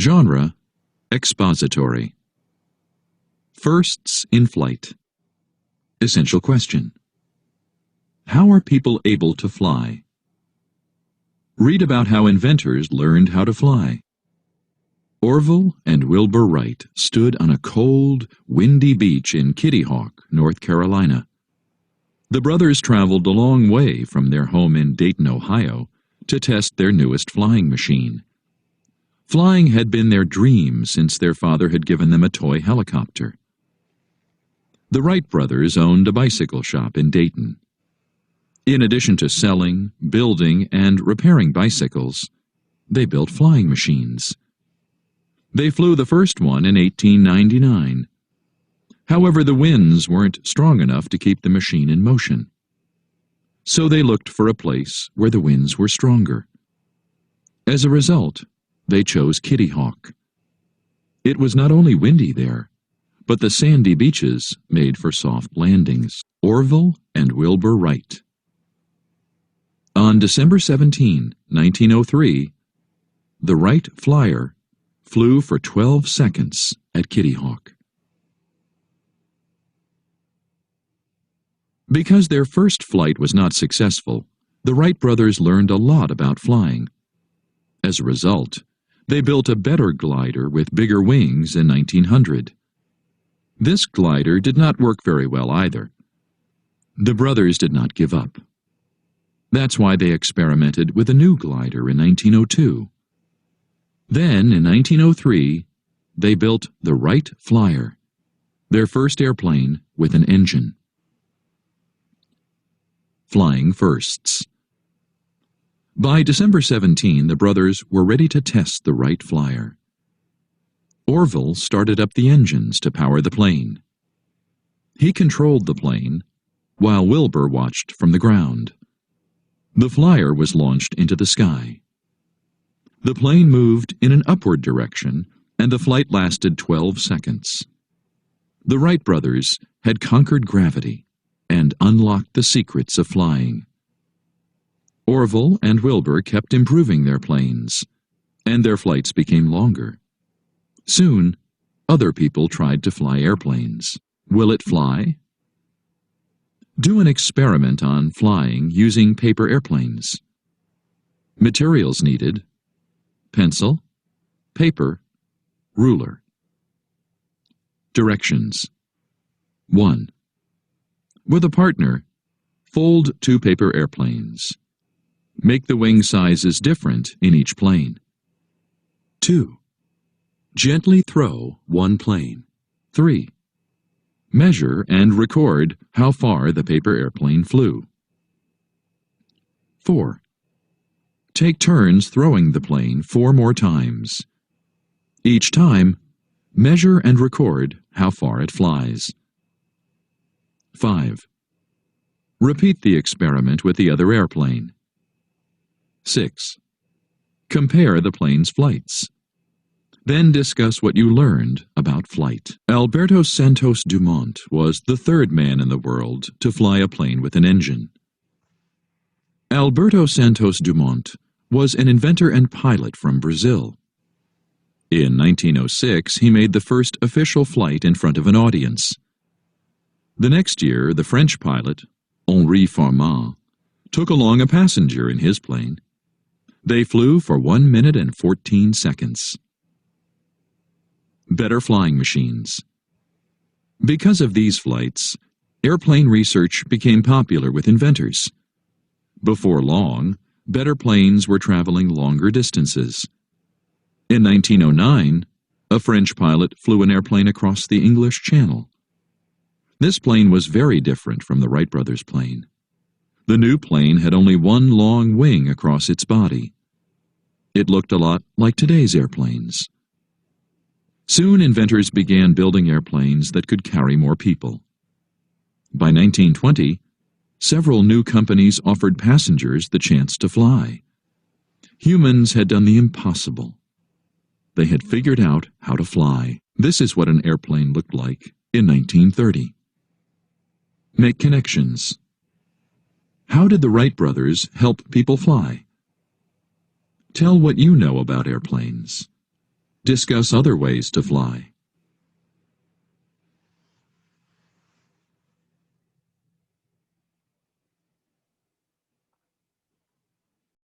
Genre: expository. Firsts in flight. Essential question: how are people able to fly? Read about how inventors learned how to fly. Orville and Wilbur Wright stood on a cold, windy beach in Kitty Hawk, North Carolina. The brothers traveled a long way from their home in Dayton, Ohio, to test their newest flying machine. Flying had been their dream since their father had given them a toy helicopter. The Wright brothers owned a bicycle shop in Dayton. In addition to selling, building, and repairing bicycles, they built flying machines. They flew the first one in 1899. However, the winds weren't strong enough to keep the machine in motion. So they looked for a place where the winds were stronger. As a result, they chose Kitty Hawk. It was not only windy there, but the sandy beaches made for soft landings. Orville and Wilbur Wright. On December 17, 1903, the Wright Flyer flew for 12 seconds at Kitty Hawk. Because their first flight was not successful, the Wright brothers learned a lot about flying. As a result, they built a better glider with bigger wings in 1900. This glider did not work very well either. The brothers did not give up. That's why they experimented with a new glider in 1902. Then, in 1903, they built the Wright Flyer, their first airplane with an engine. Flying firsts. By December 17, the brothers were ready to test the Wright Flyer. Orville started up the engines to power the plane. He controlled the plane, while Wilbur watched from the ground. The Flyer was launched into the sky. The plane moved in an upward direction, and the flight lasted 12 seconds. The Wright brothers had conquered gravity and unlocked the secrets of flying. Orville and Wilbur kept improving their planes, and their flights became longer. Soon, other people tried to fly airplanes. Will it fly? Do an experiment on flying using paper airplanes. Materials needed: pencil, paper, ruler. Directions. 1. With a partner, fold 2 paper airplanes. Make the wing sizes different in each plane. 2. Gently throw 1 plane. 3. Measure and record how far the paper airplane flew. 4. Take turns throwing the plane 4 more times. Each time, measure and record how far it flies. 5. Repeat the experiment with the other airplane. 6. Compare the plane's flights. Then discuss what you learned about flight. Alberto Santos Dumont was the 3rd man in the world to fly a plane with an engine. Alberto Santos Dumont was an inventor and pilot from Brazil. In 1906, he made the first official flight in front of an audience. The next year, the French pilot, Henri Farman, took along a passenger in his plane. They flew for 1 minute and 14 seconds. Better flying machines. Because of these flights, airplane research became popular with inventors. Before long, better planes were traveling longer distances. In 1909, a French pilot flew an airplane across the English Channel. This plane was very different from the Wright brothers' plane. The new plane had only 1 long wing across its body. It looked a lot like today's airplanes. Soon inventors began building airplanes that could carry more people. By 1920, several new companies offered passengers the chance to fly. Humans had done the impossible. They had figured out how to fly. This is what an airplane looked like in 1930. Make connections. How did the Wright brothers help people fly? Tell what you know about airplanes. Discuss other ways to fly.